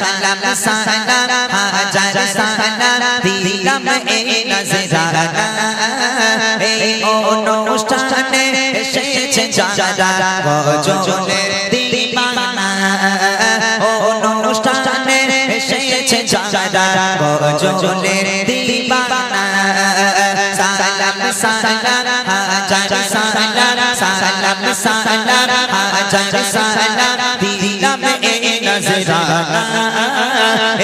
সালাম সালাম হাজার সালাম দিলাম এই নজরানা এই অনুষ্ঠানে এসেছে যারা গজলের দিওয়ানা অনুষ্ঠানে এসেছে যারা গজলের দিওয়ানা সালাম সালাম হাজার সালাম সালাম সালাম হাজার সালাম দিলাম এই নজরানা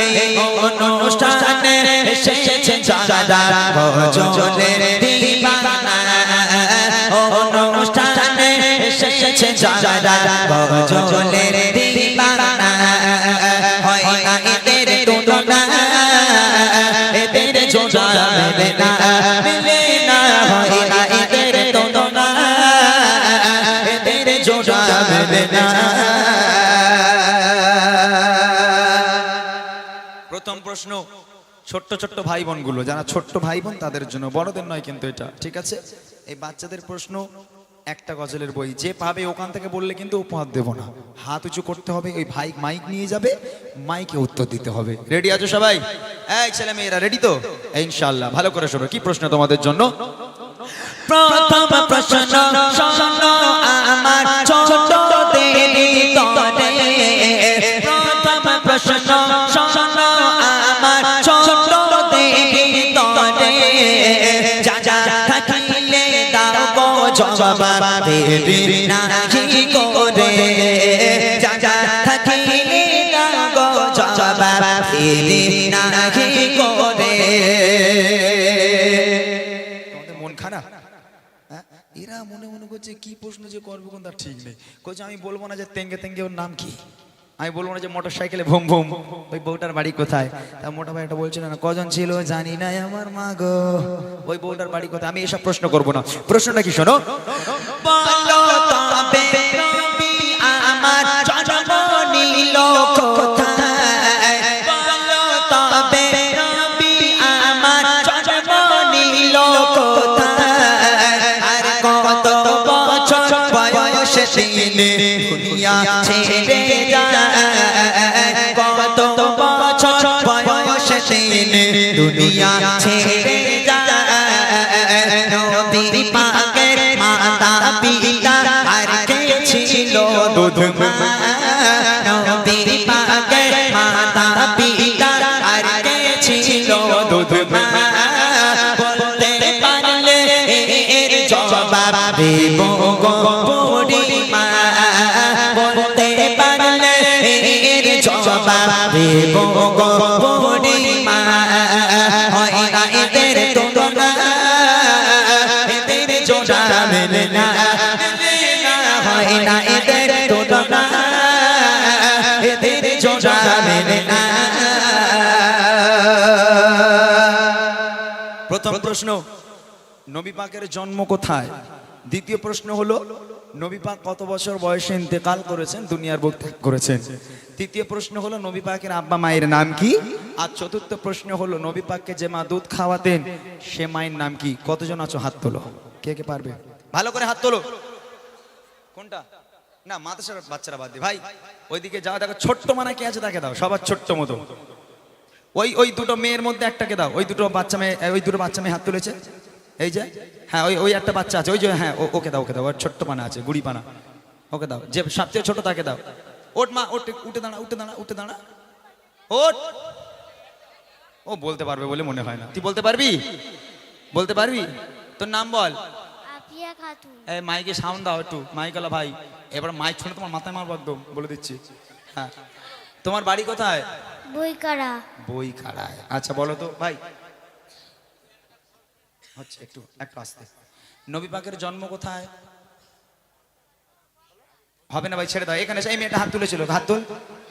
এই অনুষ্ঠানে এসেছে যারা গজলের দিওয়ানা অনুষ্ঠানে এসেছে যারা গজলের দিওয়ানা হয় না এদের তুলনা এদের জোড়া মেলে না হয় না এদের তুলনা এদের জোড়া মেলে না। প্রথম প্রশ্ন ছোট্ট ছোট্ট ভাই বোনগুলো, যারা ছোট্ট ভাই বোন তাদের জন্য, বড়দের নয় কিন্তু এটা, ঠিক আছে? এই বাচ্চাদের প্রশ্ন, একটা গজলের বই যে পাবে ওখান থেকে বললে কিন্তু উপহার দেব না, হাত উঁচু করতে হবে, ওই ভাই মাইক নিয়ে যাবে, মাইকে উত্তর দিতে হবে। রেডি আছো সবাই? এই ছেলে মেয়েরা রেডি তো? ইনশাআল্লাহ। ভালো করে শোনো, কি প্রশ্ন তোমাদের জন্য? প্রথম প্রশ্ন শোনো আমার ছোটদের তরে, প্রথম প্রশ্ন শোনো আমার ছোটদের তরে, যা যা থাকিলে দাও গো জবাব দেরি নাহি করে, যা যা থাকিলে দাও গো জবাব দেরি নাহি করে। মন খারাপ? এরা মনে মনে করছে কি প্রশ্ন যে করবো কোন তার ঠিক নেই। কইছে আমি বলবো না যে তেঙ্গে তেঙ্গে ওর নাম কি, আমি বলবো না যে মোটর সাইকেলে ভুম ভুম ওই বউটার বাড়ি কোথায়, তা মোটা ভাইটা বলছিল না কজন ছিল জানি না আমার মা গো, ওই বউটার বাড়ি কোথায়। আমি এসব প্রশ্ন করবো না। প্রশ্নটা কি শোনো, বলো তবে নবী আমার জন্ম নিল কোথায়, বলো তবে নবী আমার জন্ম নিল কোথায়, আর কত বছর বয়সে তিনি দুনিয়া ছেড়ে যায়, কত বছর বয়সে তিনি দুনিয়া ছেড়ে যায়। নবী পাকের মাতা পিতা আর কে ছিল দুধ মা, নবী পাকের মাতা পিতা আর কে ছিল দুধ মা, বলতে পারলে এর জবাব দেব গো বুড়িমা, বলতে পারলে এর জবাব দেব গো বুড়িমা। হয় না এদের তুলনা এদের জোড়া মেলে না, হয় না এদের তুলনা এদের জোড়া মেলে না। প্রথম প্রশ্ন, নবী পাকের জন্ম কোথায়? দ্বিতীয় প্রশ্ন হলো নবী পাক কত বছর বয়সে ইন্তেকাল করেছেন, দুনিয়ার বুক ত্যাগ করেছেন? তৃতীয় প্রশ্ন হলো নবী পাকের আব্বা মায়ের নাম কি? আর চতুর্থ প্রশ্ন হলো নবী পাককে যে মা দুধ খাওয়াতেন সে মায়ের নাম কি? কতজন আছো হাত তোলো, কে কে পারবে? ভালো করে হাত তোলো। কোনটা? না মাদ্রাসার বাচ্চারা বাদ দি ভাই, ওইদিকে যাও, দেখো ছোট্ট মানে কে আছে তাকে দাও, সবার ছোট্ট মতো। ওই ওই দুটো মেয়ের মধ্যে একটাকে দাও, ওই দুটো বাচ্চা মেয়ে, ওই দুটো বাচ্চা মেয়ে হাত তুলেছে, এই যে হ্যাঁ ওই ওই একটা বাচ্চা আছে, ওই যে হ্যাঁ ওকে দাও, ওকে দাও, ওর ছোট্ট পানা আছে, গুড়ি পানা, ওকে দাও, যে সবচেয়ে ছোট তাকে দাও। ওঠ মা, ওঠ, উঠে দাঁড়া, উঠে দাঁড়া, উঠে দাঁড়া, ওঠ। ও বলতে পারবে বলে মনে হয় না। তুই বলতে পারবি? বলতে পারবি? তোর নাম বল। আপিয়া খাতুন। এই মাইকে সাউন্ড দাও একটু, মাইকওয়ালা ভাই, এবার মাইক শুনে তোমার মাথায় মারবো একদম, বলে দিচ্ছি। হ্যাঁ, তোমার বাড়ি কোথায়? বইকারা। বইকাড়ায়। আচ্ছা বলো তো ভাই, হচ্ছে একটু একটু আসতে, নবী পাকের জন্ম কোথায়? হবে না ভাই, ছেড়ে দাও। এখানে এই মেয়েটা হাত তুলেছিল, হাত তুল,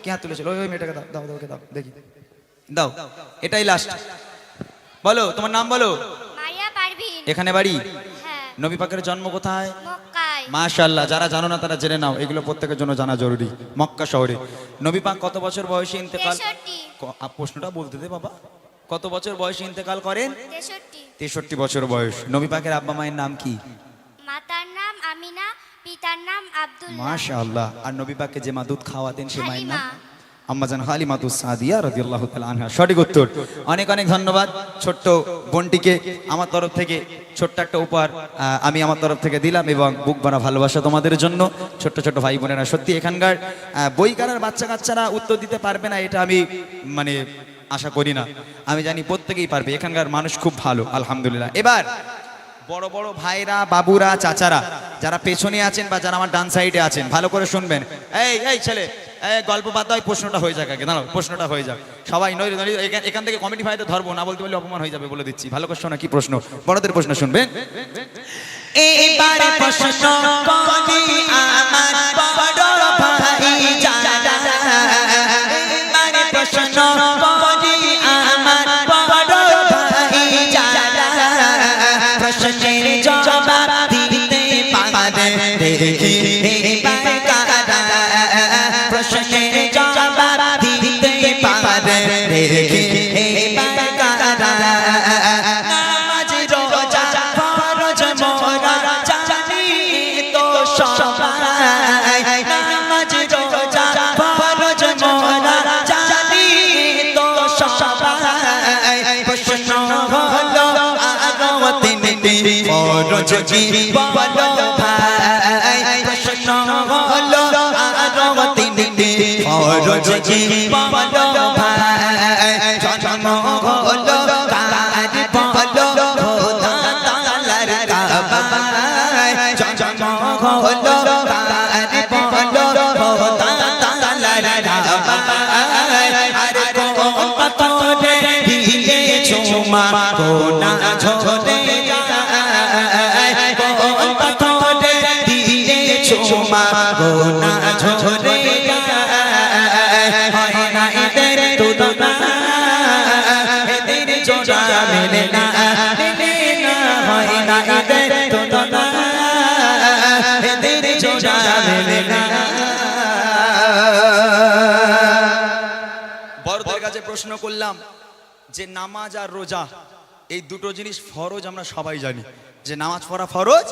কে হাত তুলেছিল? ওই মেয়েটাকে দাও, দাও, ওকে দাও, দেখি দাও, এটাই লাস্ট। বলো তোমার নাম বলো। মারিয়া পারভিন। এখানে বাড়ি? হ্যাঁ। নবী পাকের জন্ম কোথায়? মক্কায়। মাশাআল্লাহ, যারা জানো না তারা জেনে নাও, এগুলো প্রত্যেকের জন্য জানা জরুরি। মক্কা শহরে নবী পাক কত বছর বয়সে ইন্তেকাল? 63। প্রশ্নটা বলতে দে বাবা। কত বছর বয়সে ইন্তেকাল করেন? 63। 63 বছর বয়স। নবী পাকের আব্বা মায়ের নাম কি? মাতার নাম আমিনা, পিতার নাম আব্দুল্লাহ। মাশাআল্লাহ। আর নবী পাককে যে মা দুধ খাওয়াতেন সে মায়ের নাম? আম্মাজান হালিমাতুস সাদিয়া রাদিয়াল্লাহু তাআলা আনহা। সঠিক উত্তর। অনেক অনেক ধন্যবাদ ছোট্ট বোনটিকে। আমার তরফ থেকে ছোট্ট একটা উপহার আমি আমার তরফ থেকে দিলাম, এবং বুক ভরা ভালোবাসা তোমাদের জন্য ছোট্ট ছোট্ট ভাই বোনেরা। সত্যি এখানকার বই কারার বাচ্চা কাচ্চারা উত্তর দিতে পারবে না এটা আমি মানে আশা করি না, আমি জানি প্রত্যেকেই পারবে। এখানকার মানুষ খুব ভালো আলহামদুলিল্লাহ। এবার বড় বড় ভাইরা, বাবুরা, চাচারা যারা পেছনে আছেন বা যারা আমার ডান সাইডে আছেন, ভালো করে শুনবেন। এই ছেলে, গল্প বাদ দাও, প্রশ্নটা হয়ে যাক আগে। দাঁড়াও, প্রশ্নটা হয়ে যাক। সবাই এখান থেকে কমিটি ভাইতে ধরবো না, বলতে বললে অপমান হয়ে যাবে, বলে দিচ্ছি। ভালো করে শোনা কি প্রশ্ন, বড়দের প্রশ্ন শুনবেন। এবারে প্রশ্ন করি আমার বড় ভাই যারা, এবারে প্রশ্ন করি আমার বড় ভাই যারা, প্রশ্নের জবাব দিতে পারে দেখি এবার কারা, প্রশ্নের জবাব দিতে পারে দেখি এবার কারা। নামাজ রোজা ফরজ মোরা জানি তো সবাই, নামাজ রোজা ফরজ মোরা জানি তো সবাই। প্রশ্ন হলো আরো তিনটি ফরজ কি বলো ভাই, প্রশ্ন হলো আরো তিনটি ফরজ কি বলো ভাই। জন্ম হলো কার বলো খোদা তাআলার কাবায়, জন্ম হলো কার বলো খোদা তাআলার কাবায়। আর কোন পাথরে দিলে চুমা গোনা ঝরে যায়, কোন পাথরে দিলে চুমা গোনা ঝরে যায়। হয় না এদের তুলনা, এদের জোড়া মেলে না, মেলে না। হয় না এদের তুলনা, এদের জোড়া মেলে না। বড়দের কাছে প্রশ্ন করলাম যে নামাজ আর রোজা এই দুটো জিনিস ফরজ। আমরা সবাই জানি যে নামাজ পড়া ফরজ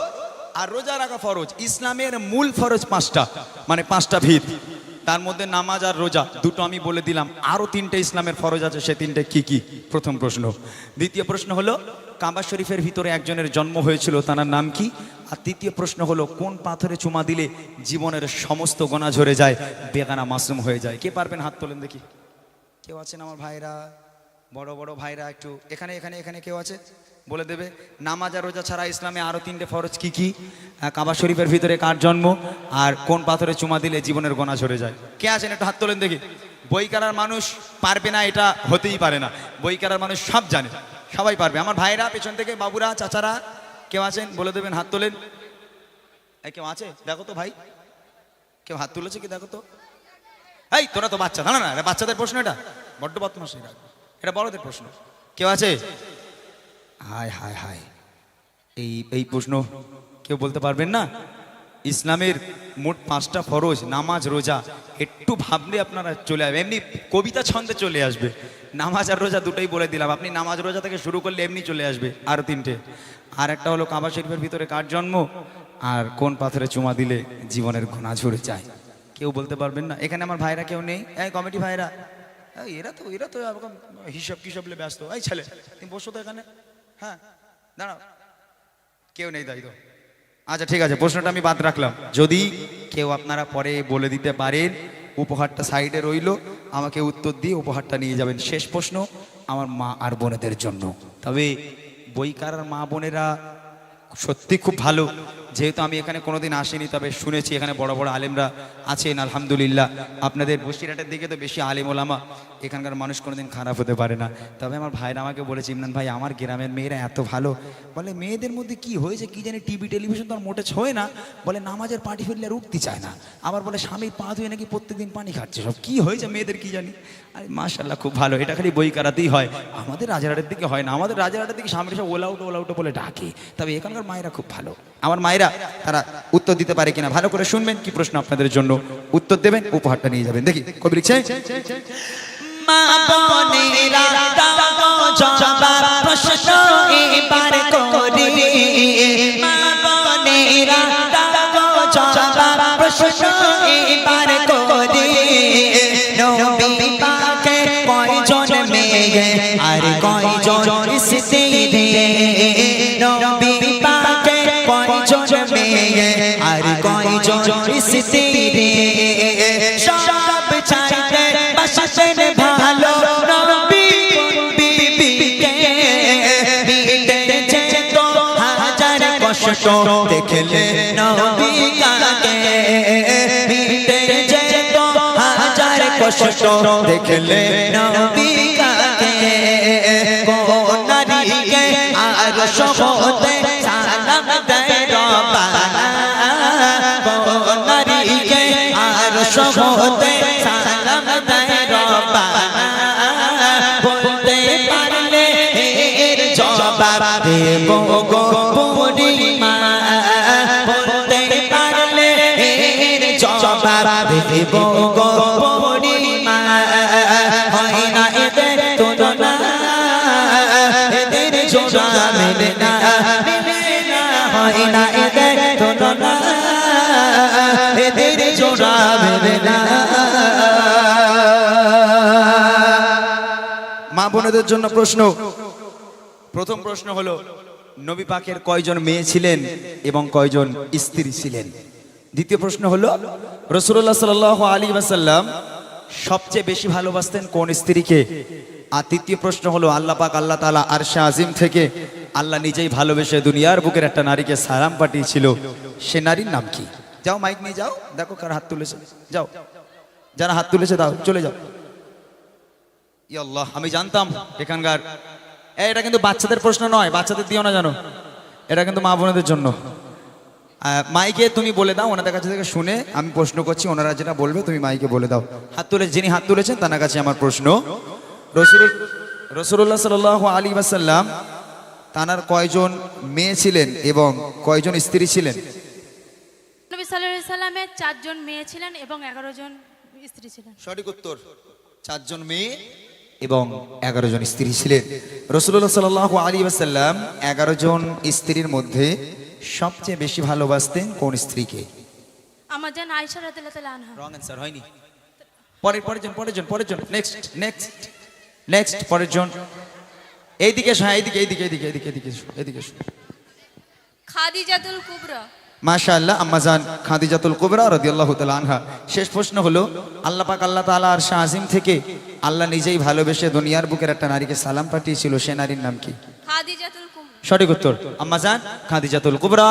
আর রোজা রাখা ফরজ। ইসলামের মূল ফরজ পাঁচটা, মানে পাঁচটা ভিত। তার মধ্যে নামাজ আর রোজা দুটো আমি বলে দিলাম। আরো তিনটে ইসলামের ফরজ আছে, সে তিনটে কি কি? প্রথম প্রশ্ন। দ্বিতীয় প্রশ্ন হলো কাবা শরীফের ভিতরে একজনের জন্ম হয়েছিল, তার নাম কি? আর তৃতীয় প্রশ্ন হলো কোন পাথরে চুমা দিলে জীবনের সমস্ত গোনা ঝরে যায়, বেগানা মাসুম হয়ে যায়? কে পারবেন হাত তোলেন দেখি। কেউ আছেন আমার ভাইরা, বড় বড় ভাইরা? একটু এখানে এখানে এখানে কেউ আছে? বলে দেবে। নামাজ আর রোজা ছাড়া ইসলামে আরো তিনটে ফরজ কি কি? কাবা শরীফের ভিতরে কার জন্ম, আর কোন পাথরে চুমা দিলে জীবনের গোনা ঝরে যায়? কে আছেন একটু হাত তোলেন দেখি। বই কারার মানুষ পারবে না এটা হতেই পারে না, বই কারার মানুষ সব জানে, সবাই পারবে। আমার ভাইরা পেছন থেকে, বাবুরা, চাচারা কেউ আছেন? বলে দেবেন, হাত তোলেন। কেউ আছে? দেখো তো ভাই, কেউ হাত তুলেছে কি? দেখো তো। এই তোরা তো বাচ্চা, না না না, বাচ্চাদের প্রশ্ন এটা, বড্ড বদমাশ। এটা বড়দের প্রশ্ন। কেউ আছে? হায় হায় হায়, এই প্রশ্ন কেউ বলতে পারবেন না? ইসলামের মোট পাঁচটা ফরজ, নামাজ রোজা, একটু ভাবলে আপনারা চলে আসবে, এমনি কবিতা ছন্দে চলে আসবে। নামাজ আর রোজা দুটোই বলে দিলাম, আপনি নামাজ রোজা থেকে শুরু করলে এমনি চলে আসবে। আরো তিনটে। আর একটা হলো কাবা শরীফের ভিতরে কার জন্ম, আর কোন পাথরে চুমা দিলে জীবনের গোনা ঝরে যায়। কেউ বলতে পারবেন না? এখানে আমার ভাইরা কেউ নেই? এই কমিটি ভাইরা, এরা তো হিসাব কিসবলে ব্যস্ত। এই ছেলে, তুমি বসো তো এখানে। হ্যাঁ দাঁড়াও, কেউ নেই তাই তো? আচ্ছা ঠিক আছে, প্রশ্নটা আমি বাদ রাখলাম। যদি কেউ আপনারা পরে বলে দিতে পারেন, উপহারটা সাইডে রইলো, আমাকে উত্তর দিয়ে উপহারটা নিয়ে যাবেন। শেষ প্রশ্ন আমার মা আর বোনেদের জন্য। তবে বইকারার মা বোনেরা সত্যি খুব ভালো। যেহেতু আমি এখানে কোনোদিন আসিনি, তবে শুনেছি এখানে বড় বড় আলেমরা আছেন আলহামদুলিল্লাহ। আপনাদের বসিরহাটের দিকে তো বেশি আলেম ওলামা, এখানকার মানুষ কোনোদিন খারাপ হতে পারে না। তবে আমার ভাইরা আমাকে বলেছে, ইমরান ভাই আমার গ্রামের মেয়েরা এত ভালো। বলে মেয়েদের মধ্যে কি হয়েছে কি জানি, টিভি টেলিভিশন তো আর মোটে ছোঁয় না। বলে নামাজের পাটি ফেললে আর উঠতে চায় না। আবার বলে স্বামীর পা ধুয়ে নাকি প্রত্যেকদিন পানি খাচ্ছে। সব কি হয়েছে মেয়েদের কি জানি। আরে মাশাআল্লাহ খুব ভালো। এটা খালি বই কারাতেই হয়, আমাদের রাজারহাটের দিকে হয় না। আমাদের রাজারহাটের দিকে স্বামীর সব ওলাউটো বলে ডাকে। তবে এখানকার মায়েরা খুব ভালো। আমার মায়েরা তারা উত্তর দিতে পারে কিনা ভালো করে শুনবেন। কি প্রশ্ন আপনাদের জন্য, উত্তর দেবেন, উপহারটা নিয়ে যাবেন। দেখি কবি লিখছে, মা বোনেরা দাও জবাব প্রশ্ন এবার করি, মা বোনেরা দাও জবাব প্রশ্ন এবার করি। নবী কয়জন স্ত্রী নবী পাকের কয়জন মেয়ে আর কয়জন স্ত্রী সব চাইতে বাসেন ভালো নবী বিবিকে মিটেছে তো হাজার কষ্ট দেখলে নবী কাকে মিটেছে তো হাজার কষ্ট দেখলে নবী কাকে কোন নারীকে আর সহতে সালাম দেয় রব্বানা কোন নারীকে আর সহতে সালাম দেয় রব্বানা বলতে পারলে এর জবাব দেব গো বুড়িমা বলতে পারলে এর জবাব দেব গো বুড়িমা হয় না এদের তুলনা এদের জোড়া মেলে না হয় না এদের তুলনা এদের জোড়া মেলে না। মা বোনেদের জন্য প্রশ্ন। প্রথম প্রশ্ন হলো নবী পাকের কয়জন মেয়ে ছিলেন এবং কয়জন স্ত্রী ছিলেন? দ্বিতীয় প্রশ্ন হলো রাসূলুল্লাহ সাল্লাল্লাহু আলাইহি ওয়াসাল্লাম সবচেয়ে বেশি ভালোবাসতেন কোন স্ত্রীকে? আর তৃতীয় প্রশ্ন হলো আল্লাহ পাক আল্লাহ তাআলা আরশে আজিম থেকে আল্লাহ নিজেই ভালোবেসে দুনিয়ার বুকের একটা নারীকে সালাম পাঠিয়েছিল, সে নারীর নাম কি? যাও মাইক নিয়ে যাও, দেখো কার হাত তুলেছে, যাও যারা হাত তুলেছে দাও, চলে যাও। ই আল্লাহ, আমি জানতাম এখানকার এটা কিন্তু বাচ্চাদের প্রশ্ন নয়, বাচ্চাদের দিও না জানো, এটা কিন্তু মা বোনেদের জন্য। মাইকে তুমি বলে দাও, ওনাদের কাছে থেকে শুনে আমি প্রশ্ন করছি, ওনারা যেটা বলবে তুমি মাইকে বলে দাও। হাত তুলে যিনি হাত তুলেছেন তার কাছে আমার প্রশ্ন, রাসূলুল্লাহ সাল্লাল্লাহু আলাইহি ওয়াসাল্লাম তানার কয়জন মেয়ে ছিলেন এবং কয়জন স্ত্রী ছিলেন? নবী সাল্লাল্লাহু আলাইহি সাল্লামের 4 জন মেয়ে ছিলেন এবং 11 জন স্ত্রী ছিলেন। সঠিক উত্তর, 4 জন মেয়ে এবং 11 জন স্ত্রী ছিলেন। রাসূলুল্লাহ সাল্লাল্লাহু আলাইহি ওয়াসাল্লাম 11 জন স্ত্রীর মধ্যে সবচেয়ে বেশি ভালোবাসতেন কোন স্ত্রীকে? আমার জান আয়েশা রাদিয়াল্লাহু তাআলা আনহা। রং অ্যানসার, হয়নি। পরের জন নেক্সট পরের জন। এইদিকে এসো, হ্যাঁ এইদিকে এসো। খাদিজাতুল কুবরা। মাশাআল্লাহ, আম্মাজান খাদিজাতুল কুবরা রাদিয়াল্লাহু তাআলা আনহা। শেষ প্রশ্ন হলো আল্লাহ পাক আল্লাহ তাআলা আরশে আজিম থেকে আল্লাহ নিজেই ভালোবেসে দুনিয়ার বুকের একটা নারীকে সালাম পাঠিয়েছিল, সে নারীর নাম কি? খাদিজাতুল কুবরা। সঠিক উত্তর আম্মাজান খাদিজাতুল কুবরা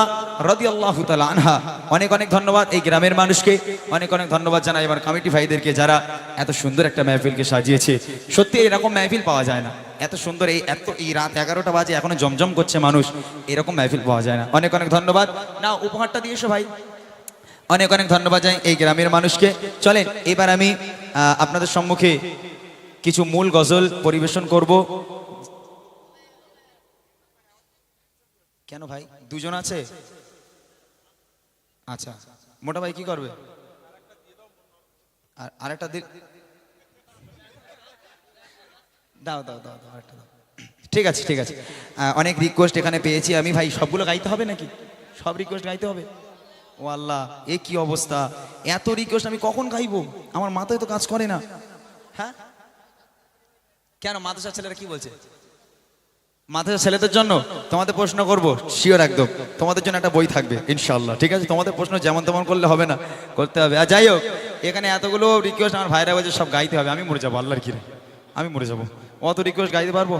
রাদিয়াল্লাহু তাআলা আনহা। অনেক ধন্যবাদ এই গ্রামের মানুষকে, অনেক ধন্যবাদ জানাই আমার কমিটি ভাইদেরকে যারা এত সুন্দর একটা মেহফিলকে সাজিয়েছে। সত্যি এরকম মেহফিল পাওয়া যায় না, এত সুন্দর এই রাত 11টা বাজে এখনো জমজম করছে মানুষ, এরকম মেহফিল পাওয়া যায় না। অনেক ধন্যবাদ। না উপহারটা দিয়ে এসো ভাই। অনেক ধন্যবাদ জানাই এই গ্রামের মানুষকে। চলেন এবার আমি আপনাদের সম্মুখে কিছু মূল গজল পরিবেশন করব। কেন ভাই, দুজন আছে? আচ্ছা, মোটা ভাই কি করবে? আর আরেকটা দাও আরেকটা দাও। ঠিক আছে। অনেক রিকোয়েস্ট এখানে পেয়েছি আমি ভাই, সবগুলো গাইতে হবে নাকি? সব রিকোয়েস্ট গাইতে হবে? ও আল্লাহ, এ কি অবস্থা, এত রিকোয়েস্ট আমি কখন গাইবো? আমার মাথায় তো কাজ করে না। হ্যাঁ কেন, মাদ্রাসার ছেলেরা কি বলছে? মাদ্রাসার ছেলেদের জন্য তোমাদের প্রশ্ন করব, শিওর একদম তোমাদের জন্য একটা বই থাকবে ইনশাআল্লাহ, ঠিক আছে? তোমাদের প্রশ্ন যেমন তেমন করলে হবে না, করতে হবে। আর যাই হোক, এখানে এতগুলো রিকোয়েস্ট আমার ভাইরা বলছে সব গাইতে হবে, আমি মরে যাবো, আল্লাহর কি রে, আমি মরে যাবো। অত রিকোয়েস্ট গাইতে পারবো?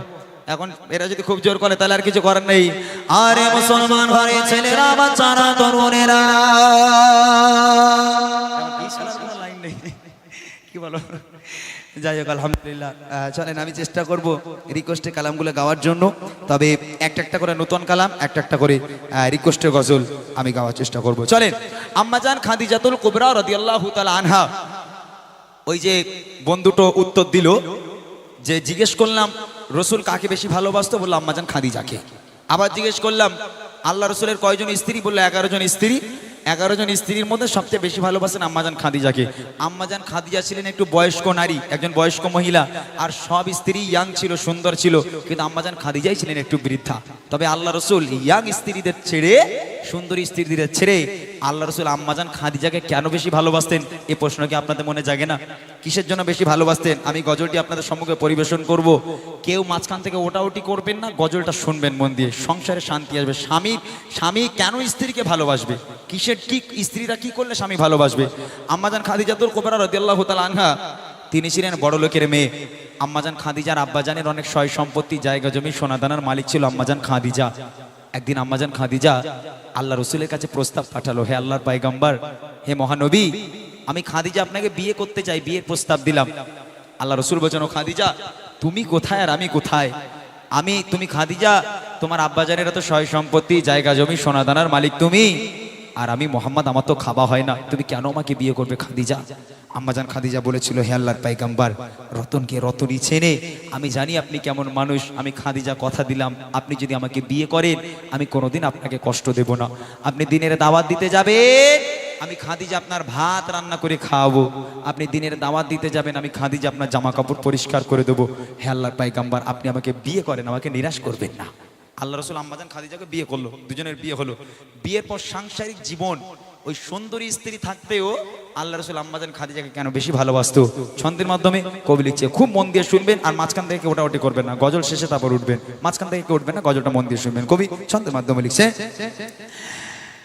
এখন এরা যদি খুব জোর করে তাহলে আর কিছু করার নেই। আরে মুসলমান ঘরে ছেলেরা, বাচ্চারা, তরুণেরা, লাইন নেই, কি বলো? যাই হোক আলহামদুলিল্লাহ, চলেন আমি চেষ্টা করব রিকোয়েস্টের কালামগুলো গাওয়ার জন্য। তবে একটা করে নতুন কালাম, একটা করে রিকোয়েস্টের গজল আমি গাওয়ার চেষ্টা করব। চলেন, আম্মাজান খাদিজাতুল কুবরা রাদিয়াল্লাহু তাআলা আনহা, ওই যে বন্ধুটো উত্তর দিল যে জিজ্ঞেস করলাম রসুল কাকে বেশি ভালোবাসতো, বললো আম্মাজান খাদিজাকে। আবার জিজ্ঞেস করলাম আল্লাহ রসুলের কয়জন স্ত্রী, বললো 11 জন স্ত্রী। 11 জন স্ত্রীর মধ্যে সবচেয়ে বেশি ভালোবাসেন আম্মাজান খাদিজাকে। আম্মাজান খাদিজা ছিলেন একটু বয়স্ক নারী, একজন বয়স্ক মহিলা, আর সব স্ত্রী ইয়াং ছিল, সুন্দর ছিল, কিন্তু আম্মাজান খাদিজাই ছিলেন একটু বৃদ্ধা। তবে আল্লাহ রসুল ইয়াং স্ত্রীদের ছেড়ে, সুন্দরী স্ত্রীদের ছেড়ে আল্লাহ রসুল আম্মাজান খাদিজাকে কেন বেশি ভালোবাসতেন, এই প্রশ্ন কি আপনাদের মনে জাগে না? কিসের জন্য বেশি ভালোবাসতেন? আমি গজলটি আপনাদের সম্মুখে পরিবেশন করব, কেউ মাঝখান থেকে ওটাওটি করবেন না, গজলটা শুনবেন মন দিয়ে, সংসারে শান্তি আসবে। স্বামী কেন স্ত্রীকে ভালোবাসবে, কিসের কি, স্ত্রীরা কি করলে স্বামী ভালোবাসবে? আম্মাজান খাদিজাতুল কুবরা রাদিয়াল্লাহু তাআলা আনহা, তিনি ছিলেন বড় লোকের মেয়ে। আম্মাজান খাদিজার আব্বাজানের অনেক সয় সম্পত্তি, জায়গা জমি, সোনাদানার মালিক ছিল আম্মাজান খাদিজা। একদিন আম্মাজান খাদিজা আল্লাহ রসুলের কাছে প্রস্তাব পাঠালো, হে আল্লাহর পয়গম্বর, হে মহানবী, আমি খাদিজা আপনাকে বিয়ে করতে চাই, বিয়ের প্রস্তাব দিলাম। আল্লাহ রসুল বলছেন, ও খাদিজা, তুমি কোথায় আর আমি কোথায়? তুমি খাদিজা, তোমার আব্বাজানের এত সয় সম্পত্তি, জায়গা জমি, সোনাদানার মালিক তুমি, আর আমি মোহাম্মদ, আমার তো খাওয়া হয় না, তুমি কেন আমাকে বিয়ে করবে খাদিজা? আম্মাজান খাদিজা বলেছিল, হে আল্লাহর পয়গম্বর, রতনকে রতনই চেনে, আমি জানি আপনি কেমন মানুষ, আমি খাদিজা কথা দিলাম, আপনি যদি আমাকে বিয়ে করেন আমি কোনোদিন আপনাকে কষ্ট দেব না। আপনি দিনের দাওয়াত দিতে যাবেন, আমি খাদিজা আপনার ভাত রান্না করে খাওয়াবো। আপনি দিনের দাওয়াত দিতে যাবেন, আমি খাদিজা আপনার জামা কাপড় পরিষ্কার করে দেবো। হে আল্লাহর পয়গম্বর, আপনি আমাকে বিয়ে করেন, আমাকে নিরাশ করবেন না। আল্লাহ রসুল আম্মাজান খাদিজাকে বিয়ে করলো, দুজনের বিয়ে হলো। বিয়ের পর সাংসারিক জীবন, ওই সুন্দরী স্ত্রী থাকতেও আল্লাহ রসুল আম্মাজান খাদিজাকে কেন বেশি ভালোবাসতো, ছন্দের মাধ্যমে কবি লিখছে। খুব মন দিয়ে শুনবেন, আর মাঝখান থেকে ওটাওটি করবেন না, গজল শেষে তারপর উঠবেন, মাঝখান থেকে কেউ উঠবেন না, গজলটা মন দিয়ে শুনবেন। কবি ছন্দের মাধ্যমে লিখছে,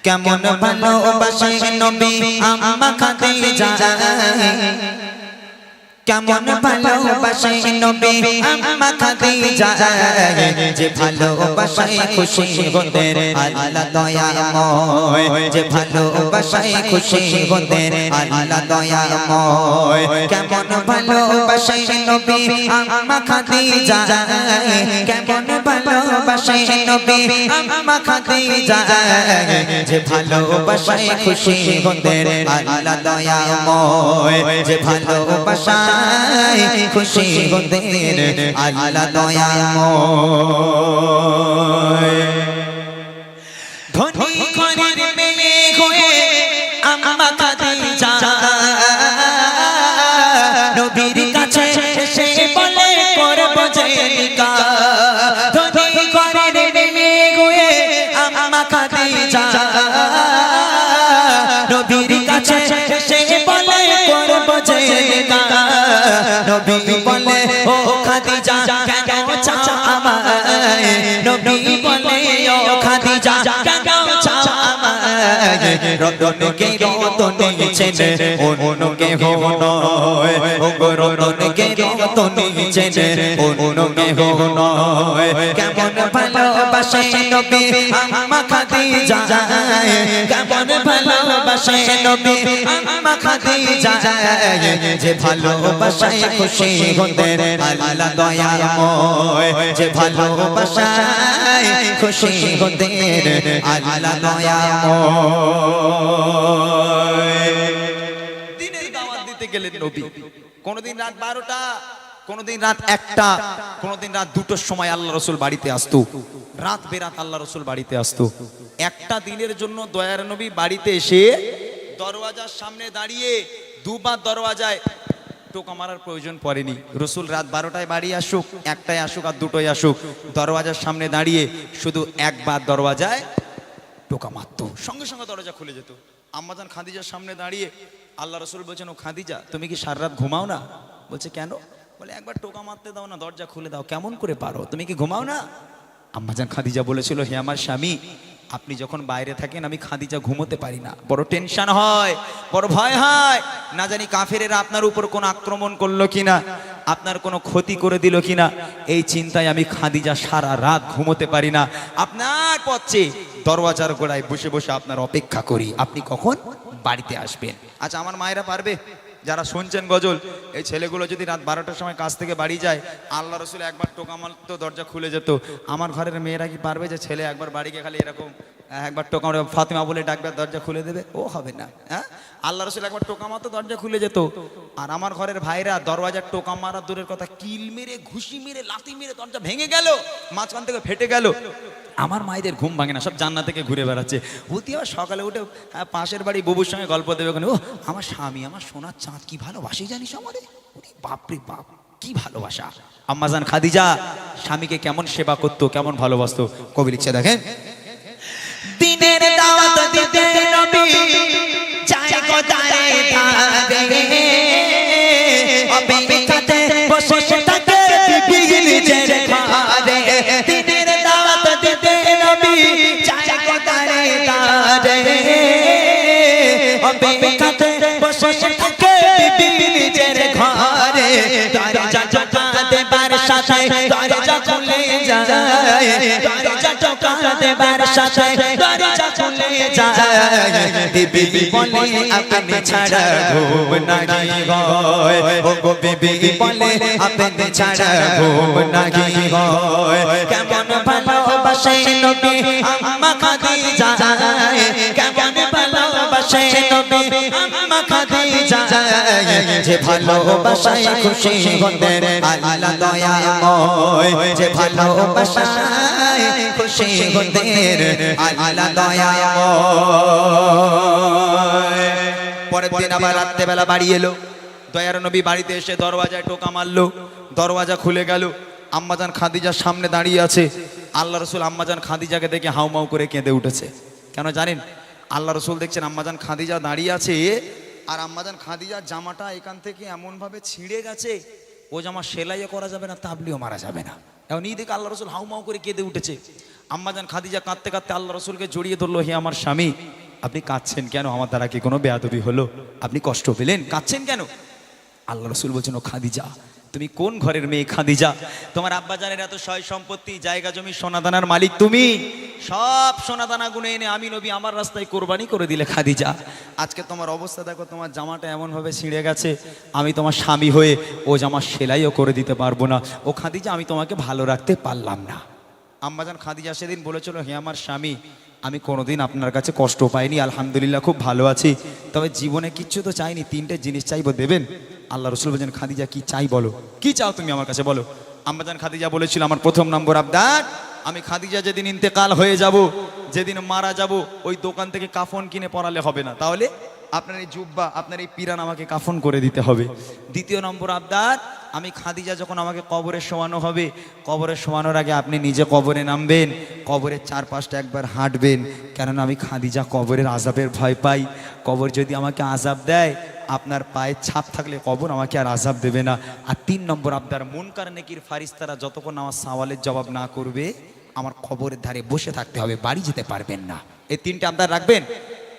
কেমন ভালোবাসে নবী আম্মা খাদিজা, কেমন ভালোবাসে নবী আম্মা খাদিজা, যে ভালোবাসায় খুশি হতেন আল্লাহ দয়াময়, যে ভালোবাসায় খুশি হতেন আল্লাহ দয়াময়। কেমন ভালোবাসে নবী আম্মা খাদিজা, কেমন ভালোবাসে নবী আম্মা খাদিজা, যে ভালোবাসায় খুশি হতেন আল্লাহ দয়াময়, যে ভালোবাসা খুশি হতেন আল্লাহ দয়াময়। ধনী ঘরের মেয়ে হয়ে আম্মা খাদিজা নবীর কাছে সে বলে করব যে নিকাহ। ধনী ঘরের মেয়ে হয়ে আম্মা খাদিজা নবীর কাছে সে বলে করব যে নিকাহ। নবী বলে, ও খাদিজা কেন চাও আমায়, নবী বলে, ও খাদিজা কেন চাও আমায়, রতনকে রতন চেনে অন্য কেহ নয়, ও রতনকে রতন চেনে অন্য কেহ নয়। কেমন ভালোবাসে নবী আম্মা খাদিজা, কেমন ভালোবাসে নবী আম্মা খাদিজা, যে ভালোবাসায় খুশি হতেন আল্লাহ দয়াময়, যে ভালোবাসায় খুশি হতেন আল্লাহ দয়াময়। দিনের দাওয়াত দিতে গেলেন নবী, কোনদিন রাত 12টা, কোনদিন রাত 1টা, কোনদিন রাত 2টোর সময় আল্লাহ রসুল বাড়িতে আসতো। রাত বেরাত আল্লাহ রসুল বাড়িতে আসতো। একটা দিনের জন্য দয়ার নবী বাড়িতে এসে দরওয়াজার সামনে দাঁড়িয়ে দুবার দরওয়াজায় টোকা মারার প্রয়োজন পড়েনি। রসুল রাত 12টায় বাড়ি আসুক, 1টায় আসুক আর 2টোয় আসুক, দরওয়াজার সামনে দাঁড়িয়ে শুধু একবার দরওয়াজায় টোকা মারতো, সঙ্গে সঙ্গে দরজা খুলে যেত। আম্মাজান খাদিজার সামনে দাঁড়িয়ে আল্লাহ রসুল বলছেন, ও খাদিজা তুমি কি সারা রাত ঘুমাও না? বলছে কেন? বলে একবার টোকা মারতে দাও না, দরজা খুলে দাও। কেমন করে পারো, তুমি কি ঘুমাও না? আম্মাজান খাদিজা বলেছিল, হে আমার স্বামী, আপনি যখন বাইরে থাকেন আমি খাদিজা ঘুমোতে পারি না, বড় টেনশন হয়, বড় ভয় হয়, না জানি কাফেরেরা আপনার উপর কোনো আক্রমণ করলো কিনা, আপনার কোনো ক্ষতি করে দিল কিনা, এই চিন্তায় আমি খাদিজা সারা রাত ঘুমোতে পারি না। আপনার পথে দরওয়াজার গোড়ায় বসে বসে আপনার অপেক্ষা করি, আপনি কখন বাড়িতে আসবেন। আচ্ছা আমার মায়েরা পারবে, যারা শুনছেন গজল, এই ছেলেগুলো যদি রাত 12টার সময় কাজ থেকে বাড়ি যায়, আল্লাহ রসুল একবার টোকা মারতো, দরজা খুলে যেত, আমার ঘরের মেয়েরা কি পারবে যে ছেলে একবার বাড়ি গিয়ে খালি এরকম একবার টোকা মারবে, ফাতিমা বলে ডাকবে, দরজা খুলে দেবে? ও হবে না। হ্যাঁ, আল্লাহ রসুল একবার টোকা মারতো দরজা খুলে যেত, আর আমার ঘরের ভাইরা দরওয়াজার টোকা মারা দূরের কথা, কিল মেরে, ঘুষি মেরে, লাথি মেরে দরজা ভেঙে গেল, মাঝখান থেকে ফেটে গেল। আমার মায়েদের ঘুম ভাঙে না, সব জান্নাত থেকে ঘুরে বেড়াচ্ছে। অতি আবার সকালে উঠে পাশের বাড়ি বুবুর সঙ্গে গল্প দেবে ওখানে, ও আমার স্বামী, আমার সোনার চাঁদ, কি ভালোবাসি জানিস আমারে, বাপরে বাপ কি ভালোবাসা। আম্মাজান খাদিজা স্বামীকে কেমন সেবা করতো, কেমন ভালোবাসতো, কবি লিখছে দেখেন। দিনের দাওয়াত দিতে নবী যায় কোথায় ধারে, অপেক্ষাতে বসে থাকে বিবি নিজের ঘরে। দিনের দাওয়াত দিতে নবী যায় কোথায় ধারে, অপেক্ষাতে বসে থাকে বিবি নিজের ঘরে। দরজা টোকা দেবার সাথে দরজা খুলে যায়, দরজা টোকা দেবার সাথে দরজা খুলে যায়। বিবি বলে আপনি ছাড়া ঘুম নাই হয়, ও গো বিবি বলে আপনি ছাড়া ঘুম নাই হয়। কেমন ভালোবাসে নবী আম্মা খাদিজা, কেমন ভালোবাসে নবী আম্মা খাদিজা, যে ভালোবাসায় খুশি হতেন আল্লাহ দয়াময়, যে ভালোবাসায় খুশি হতেন আল্লাহ দয়াময়। পরের দিন আবার রাত্রেবেলা বাড়ি এলো, দয়ার নবী বাড়িতে এসে দরওয়াজায় টোকা মারলো, দরওয়াজা খুলে গেল। আম্মাজান খাদিজার সামনে দাঁড়িয়ে আছে। আল্লাহ রসুল আম্মাজান খাদিজাকে দেখে হাউমাউ করে কেঁদে উঠেছে। কেন জানেন? আল্লাহ রসুল দেখছেন আম্মাজান খাদিজা দাঁড়িয়ে আছে, আর আম্মাজান খাদিজার জামাটা এখান থেকে এমনভাবে ছিঁড়ে গেছে, ও জামা সেলাইও করা যাবে না, তাবলিও মারা যাবে না। এখন এই দেখে আল্লাহ রসুল হাউমাউ করে কেঁদে উঠেছে। আম্মাজান খাদিজা কাঁদতে কাঁদতে আল্লাহ রসুলকে জড়িয়ে ধরলো, হে আমার স্বামী, আপনি কাঁদছেন কেন? আমার দ্বারা কি কোনো বেয়াদবি হলো? আপনি কষ্ট পেলেন? কাঁদছেন কেন? আল্লাহ রসুল বলছেন, ও খাদিজা, তুমি কোন ঘরের মেয়ে খাদিজা? তোমার আব্বাজানের এত সয় সম্পত্তি, জায়গা জমি, সোনাদানার মালিক তুমি, সব সোনাদানা গুনে এনে আমি নবী আমার রাস্তায় কোরবানি করে দিলে খাদিজা। আজকে তোমার অবস্থা দেখো, তোমার জামাটা এমনভাবে ছিঁড়ে গেছে, আমি তোমার স্বামী হয়ে ও জামা সেলাইও করে দিতে পারবো না। ও খাদিজা, আমি তোমাকে ভালো রাখতে পারলাম না। আম্মাজান খাদিজা সেদিন বলেছিল, হে আমার স্বামী, আমি কোনোদিন আপনার কাছে কষ্ট পাইনি, আলহামদুলিল্লাহ খুব ভালো আছি, তবে জীবনে কিচ্ছু তো চাইনি, তিনটে জিনিস চাইবো, দেবেন? আল্লাহ রসুল বলছেন, খাদিজা কি চাই বলো, কি চাও তুমি আমার কাছে বলো। আম্মাজান খাদিজা বলেছিল, আমার প্রথম নম্বর আবদার, আমি খাদিজা যেদিন ইন্তেকাল হয়ে যাব, যেদিন মারা যাব, ওই দোকান থেকে কাফন কিনে পরালে হবে না, তাহলে আপনার এই জুব্বা, আপনার এই পিরান আমাকে কাফন করে দিতে হবে। দ্বিতীয় নম্বর আবদার, আমি খাদিজা যখন আমাকে কবরে শোয়ানো হবে, কবরে শোয়ানোর আগে আপনি নিজে কবরে নামবেন, কবরের চারপাশটা একবার হাঁটবেন, কেননা আমি খাদিজা কবরের আযাবের ভয় পাই। কবর যদি আমাকে আযাব দেয়, আপনার পায়ের ছাপ থাকলে কবর আমাকে আর আযাব দেবে না। আর 3 নম্বর আবদার, মুনকার নেকির ফারিস্তারা যতক্ষণ আমার সওয়ালের জবাব না করবে, আমার কবরের ধারে বসে থাকতে হবে, বাড়ি যেতে পারবেন না। এই 3টে আবদার রাখবেন।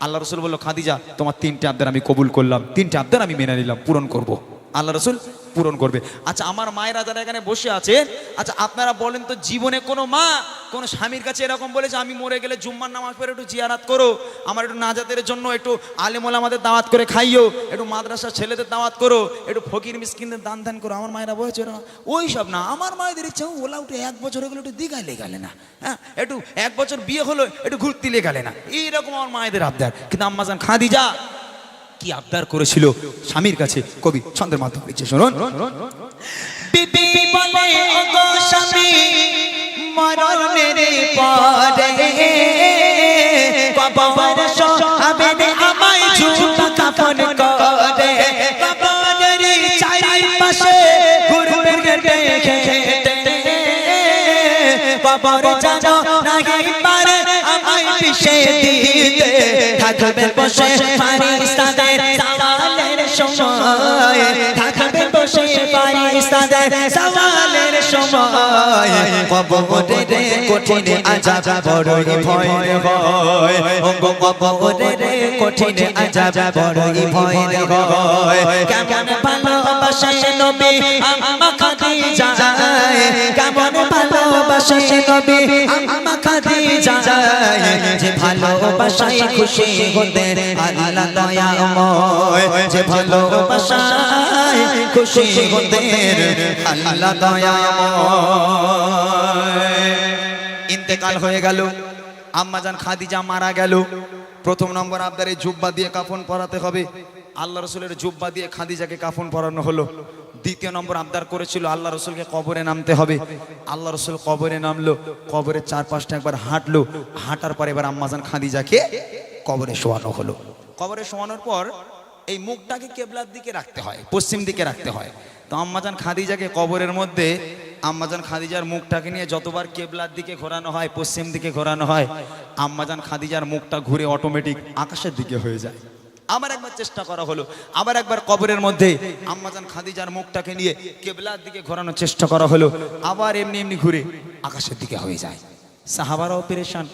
আল্লাহ রসুল বলল, খাদিজা, তোমার 3টে আবদার আমি কবুল করলাম, 3টে আবদার আমি মেনে নিলাম, পূরণ করব। আল্লাহ রসুল পূরণ করবে। আচ্ছা, আমার মায়েরা যারা এখানে বসে আছে, আচ্ছা আপনারা বলেন তো, জীবনে কোনো মা কোনো স্বামীর কাছে এরকম বলেছে, আমি মরে গেলে জুম্মার নামাজ পড়ে একটু জিয়ারাত করো, আমার একটু নাজাতের জন্য একটু আলেমুল আমাদের দাওয়াত করে খাইও, একটু মাদ্রাসার ছেলেদের দাওয়াত করো, একটু ফকির মিসকিনদের দান ধ্যান করো? আমার মায়েরা বলেছে ওই সব না, আমার মায়েদের ইচ্ছা ওলা উঠে 1 বছর হয়ে গেলো একটু দীঘায় লেগালে না, হ্যাঁ একটু 1 বছর বিয়ে হলো একটু ঘুরতে লেগালে না, এইরকম আমার মায়েদের আবদার। কিন্তু আম্মাজান খাদিজা কি আবদার করেছিল স্বামীর কাছে, কবি ছন্দের মাধ্যমে লিখছে, শুনুন। বিবি বলে, ও গো স্বামী, মরণের পরে কবর শোয়াবে আমায় ঝুঁকা কাফন করে, কবরের চারিপাশে ঘুরবে ঘেটে ঘেটে, কবর জানো নাহি পারে আমায় পিষে দিতে, থাকবে বসে ফারিস্তাদের সওয়ালের সময়, থাকবে বসে ফারিস্তাদের সওয়ালের সময়, কবরের কঠিন আযাব বড়ই ভয় হয়, ও গো কবরের কঠিন আযাব বড়ই ভয় হয়। কেমন ভালোবাসে নবী আম্মা খাদিজা, কেমন ভালোবাসে নবী আম্মা খাদিজা, যে ভালোবাসায় খুশি হতেন আল্লাহ দয়াময়, যে ভালোবাসায় খুশি হতেন আল্লাহ দয়াময়। ইন্তেকাল হয়ে গেল, আম্মাজান খাদিজা মারা গেল। প্রথম নম্বর আবদার এই জুব্বা দিয়ে কাফন পরাতে হবে। আল্লাহ রসুলের জুব্বা দিয়ে খাদিজাকে কাফন পরানো হলো। দ্বিতীয় নম্বর আবদার করেছিল আল্লাহ রসুলকে কবরে নামতে হবে। আল্লাহ রসুল কবরে নামলো, কবরের চারপাশটা একবার হাঁটলো, হাঁটার পর এবার আম্মাজান খাদিজাকে কবরে শোয়ানো হলো। কবরে শোয়ানোর পর এই মুখটাকে কেবলার দিকে রাখতে হয়, পশ্চিম দিকে রাখতে হয়। তো আম্মাজান খাদিজাকে কবরের মধ্যে আম্মাজান খাদিজার মুখটাকে নিয়ে যতবার কেবলার দিকে ঘোরানো হয়, পশ্চিম দিকে ঘোরানো হয়, আম্মাজান খাদিজার মুখটা ঘুরে অটোমেটিক আকাশের দিকে হয়ে যায়। আবার একবার চেষ্টা করা হলো, আবার একবার কবরের মধ্যে আম্মাজান খাদিজার মুখটাকে নিয়ে কেবলার দিকে ঘোরানোর চেষ্টা করা হলো, আবার এমনি এমনি ঘুরে আকাশের দিকে হয়ে যায়। সাহাবারাও পেরেশান,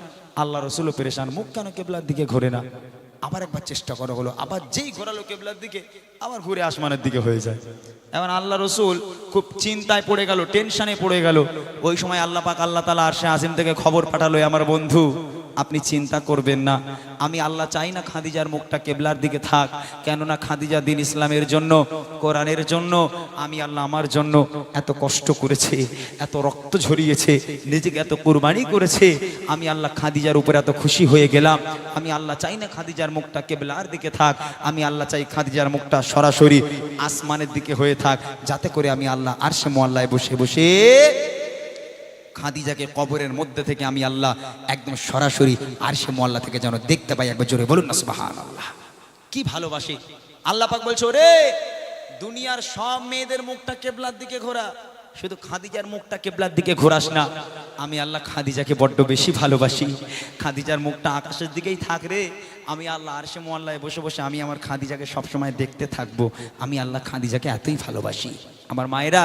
আল্লাহ রসুলও পেরেশান, মুখ কেন কেবলার দিকে ঘোরে না? আবার একবার চেষ্টা করা হলো, আবার যেই ঘোরালো কেবলার দিকে আবার ঘুরে আসমানের দিকে হয়ে যায়। এবার আল্লাহ রসুল খুব চিন্তায় পড়ে গেল, টেনশনে পড়ে গেল। ওই সময় আল্লাহ পাক আল্লাহ তাআলা আরশে আজিম থেকে খবর পাঠালো, আমার বন্ধু আপনি চিন্তা করবেন না, আমি আল্লাহ চাই না খাদিজার মুখটা কেবলার দিকে থাক, কেননা খাদিজা দিন ইসলামের জন্য, কোরআনের জন্য, আমি আল্লাহ আমার জন্য এত কষ্ট করেছে, এত রক্ত ঝরিয়েছে, নিজেকে এত কুরবানি করেছে, আমি আল্লাহ খাদিজার উপর এত খুশি হয়ে গেলাম, আমি আল্লাহ চাই না খাদিজার মুখটা কেবলার দিকে থাক, আমি আল্লাহ চাই খাদিজার মুখটা সরাসরি আসমানের দিকে হয়ে থাক, যাতে করে আমি আল্লাহ আরশে মুআল্লায় বসে বসে খাদিজাকে কবরের মধ্যে থেকে আমি আল্লাহ একদম সরাসরি আরশে মুআল্লা থেকে যেন দেখতে পাই। একবার জোরে বলুন না সুবহানাল্লাহ। কি ভালোবাসে আল্লাহ পাক। বলছো রে দুনিয়ার সব মেয়েদের মুখটা কেবলার দিকে ঘোরা, শুধু খাদিজার মুখটা কেবলার দিকে ঘোরাস না। আমি আল্লাহ খাদিজাকে বড্ড বেশি ভালোবাসি, খাদিজার মুখটা আকাশের দিকেই থাক রে, আমি আল্লাহ আরশে মুআল্লায় বসে বসে আমি আমার খাদিজাকে সবসময় দেখতে থাকবো, আমি আল্লাহ খাদিজাকে এতই ভালোবাসি। আমার মায়েরা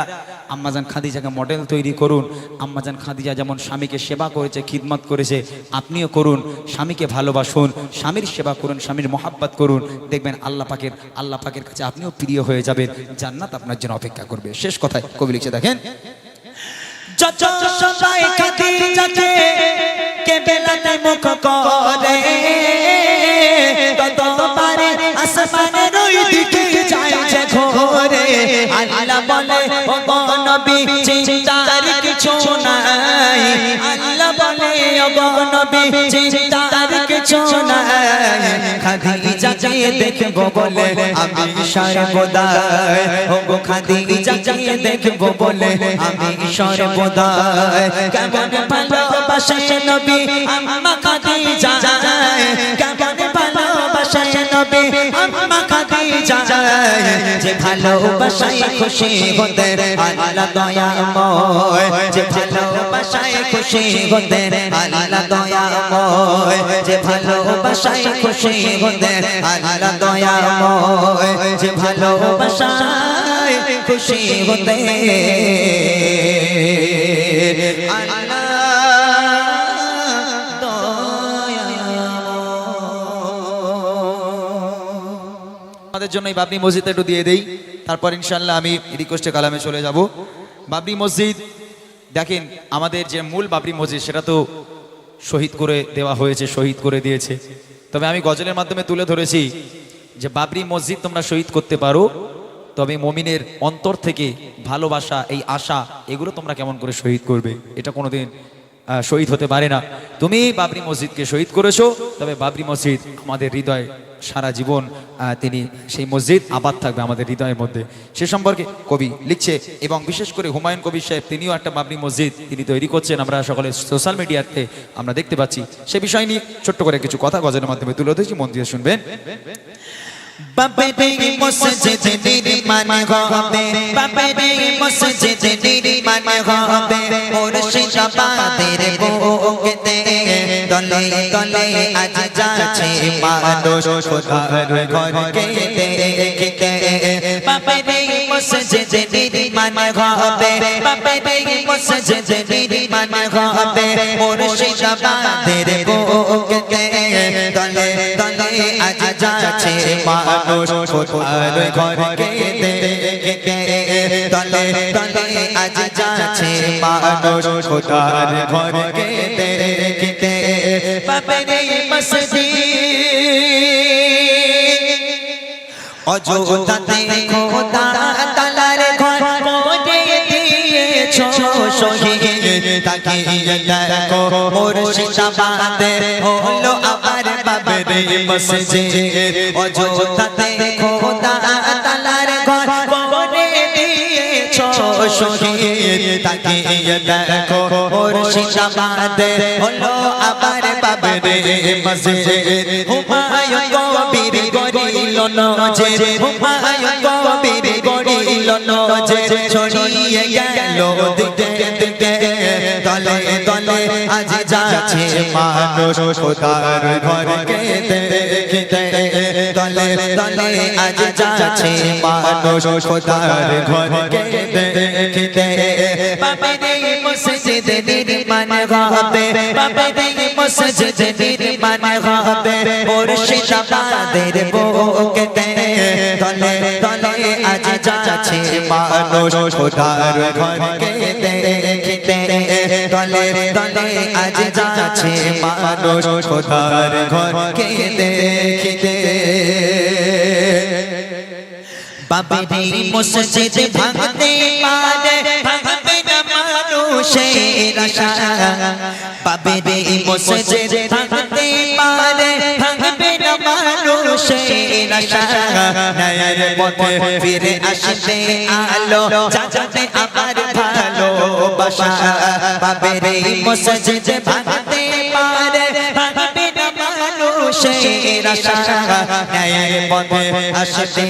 আম্মাজান খাদিজাকে মডেল তৈরি করুন। আম্মাজান খাদিজা যেমন স্বামীকে সেবা করেছে, খিদমত করেছে, আপনিও করুন, স্বামীকে ভালোবাসুন, স্বামীর সেবা করুন, স্বামীর মহাব্বত করুন, দেখবেন আল্লাহ পাকের কাছে আপনিও প্রিয় হয়ে যাবেন, জান্নাত আপনার জন্য অপেক্ষা করবে। শেষ কথায় কবি লিখছে দেখেন, যত সবাই খাদিজাকে কেবলাতে মুখ করে, তত পারে আসমানের ওই দিকে যায় যে ঘোরে। আল্লাহ বলে ও গো নবী চিন্তার কিছু নাই, আল্লাহ বলে ও গো নবী চিন্তার কিছু নাই। খাদিজাকে দেখবো বলে আমি সর্বদাই, ও গো খাদিজাকে দেখবো বলে আমি সর্বদাই। কেমন ভালোবাসে নবী আম্মা খাদিজা, কেমন ভালোবাসে নবী আম্মা খাদিজা, যে ভালোবাসায় খুশি হতে আল্লাহ দয়াময়, যে ভালোবাসায় খুশি হতে আল্লাহ দয়াময়, যে ভালোবাসায় খুশি হতে আল্লাহ দয়াময়, যে ভালোবাসায় খুশি হতে আল্লাহ আমাদের জন্য এই বাবরি মসজিদটা একটু দিয়ে দেই, তারপর ইনশাআল্লাহ আমি রিকোয়েস্টে কালামে চলে যাব। বাবরি মসজিদ দেখেন, আমাদের যে মূল বাবরি মসজিদ সেটা তো শহীদ করে দেওয়া হয়েছে, শহীদ করে দিয়েছে। তবে আমি গজলের মাধ্যমে তুলে ধরেছি যে বাবরি মসজিদ তোমরা শহীদ করতে পারো, তবে মুমিনের অন্তর থেকে ভালোবাসা, এই আশা, এগুলো তোমরা কেমন করে শহীদ করবে, এটা কোনোদিন শহীদ হতে পারে না। তুমি বাবরি মসজিদকে শহীদ করেছো, তবে বাবরি মসজিদ আমাদের হৃদয় সারা জীবন তিনি সেই মসজিদ আবাদ থাকবে আমাদের হৃদয়ের মধ্যে। সে সম্পর্কে কবি লিখছে, এবং বিশেষ করে হুমায়ুন কবির সাহেব তিনিও একটা বাবরি মসজিদ তিনি তৈরি করছেন, আমরা সকলে সোশ্যাল মিডিয়াতে আমরা দেখতে পাচ্ছি। সে বিষয় নিয়ে ছোট্ট করে কিছু কথা গজলের মাধ্যমে তুলে ধরেছি, মন দিয়ে শুনবেন। বাবরি মসজিদ নির্মাণ হবে, বাবরি মসজিদ নির্মাণ হবে, মুর্শিদাবাদের বুকেতে দলে দলে আজ যাচ্ছে মানুষ খোদার ঘরকে দেখতে। বাবরি মসজিদ নির্মাণ হবে, বাবরি মসজিদ নির্মাণ হবে, মুর্শিদাবাদের বুকেতে দলে দলে আজ যাচ্ছে মানুষ খোদার ঘরকে দেখতে। দলে দলে আজ যাচ্ছে মানুষ খোদার ঘরকে দেখতে। বাবরি মসজিদ অযোধ্যাতে খোদা তাআলার ঘর করে দিয়েছো শহীদ। তাকিয়ে দেখো মুর্শিদাবাদের হলো আবার বাবরি মসজিদ অযোধ্যাতে খোদা তাআলার ঘর করে দিয়েছো শহীদ তাকিয়ে দেখো মুর্শিদাবাদে হলো আবার বাবরি মসজিদ হুমায়ুন কবির গড়িল নজির হুমায়ুন কবির গড়িল নজির ছড়িয়ে গেল দিকে দিকে দলে দলে আজ যাচ্ছে মানুষ খোদার ঘরকে দেখতে দলে দলে আজ যাচ্ছে মানুষ খোদার ঘরকে দেখতে বাবরি মসজিদ নির্মাণ হবে বাবরি মসজিদ নির্মাণ হবে মুর্শিদাবাদের বুকেতে দলে দলে আজ যাচ্ছে মানুষ খোদার ঘরকে দেখতে দলে দলে আজ যাচ্ছে মানুষ খোদার ঘরকে দেখতে বাবরি মসজিদ ভাঙতে পারে ভাঙবে না মানুষের আশা বাবরি মসজিদ ভাঙতে পারে ভাঙবে না মানুষের আশা নয়ার পথে ফিরে আসবে আলো জাগাতে আবার ভালোবাসা বাবরি মসজিদ ভাঙতে পারে ভাঙবে না মানুষের আশা নয়ার পথে আসবে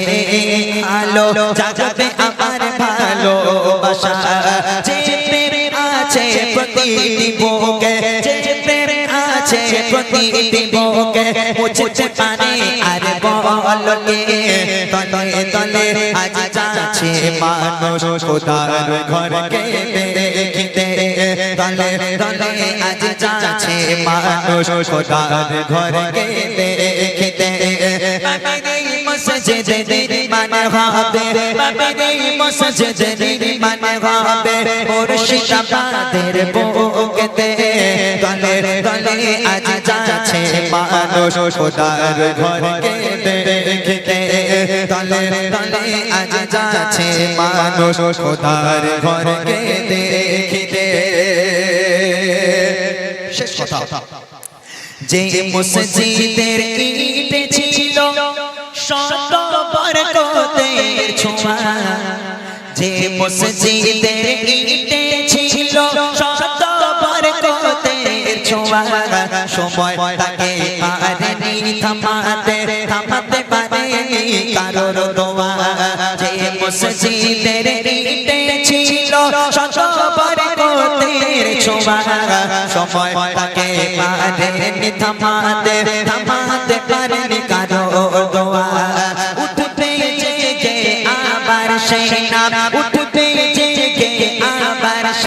আলো জাগাতে আবার ভালোবাসা যে প্রেম আছে প্রতিটি বুকে যে প্রেম আছে প্রতিটি বুকে মুছতে পারে আর বলকে তলে তলে আজ যাচ্ছে মানুষ খোদার ঘরকে দেখতে তলে তলে আজ যাচ্ছে মানুষ খোদার ঘরকে দেখতে বাবরি মসজিদ নির্মাণ হবে বাবরি মসজিদ নির্মাণ হবে মুর্শিদাবাদের বুকেতে দলে দলে আজ যাচ্ছে মানুষ খোদার ঘরকে দেখতে দলে দলে আজ যাচ্ছে মানুষ খোদার ঘরকে দেখতে শেষ কথা যে মসজিদের ইট ছিল শত বরকতের ছোঁয়া যে মসজিদের ইট ছিল শত বরকতের ছোঁয়া সময় তাকে পারেনি থামাতে থামাতে পারেনি কারোর দোয়া যে মসজিদের ইট ছিল শত বরকতের ছোঁয়া সময় তাকে পারেনি থামাতে থামাতে পারেনি কারোর দোয়া উঠবে জেগে আবার সেই নাম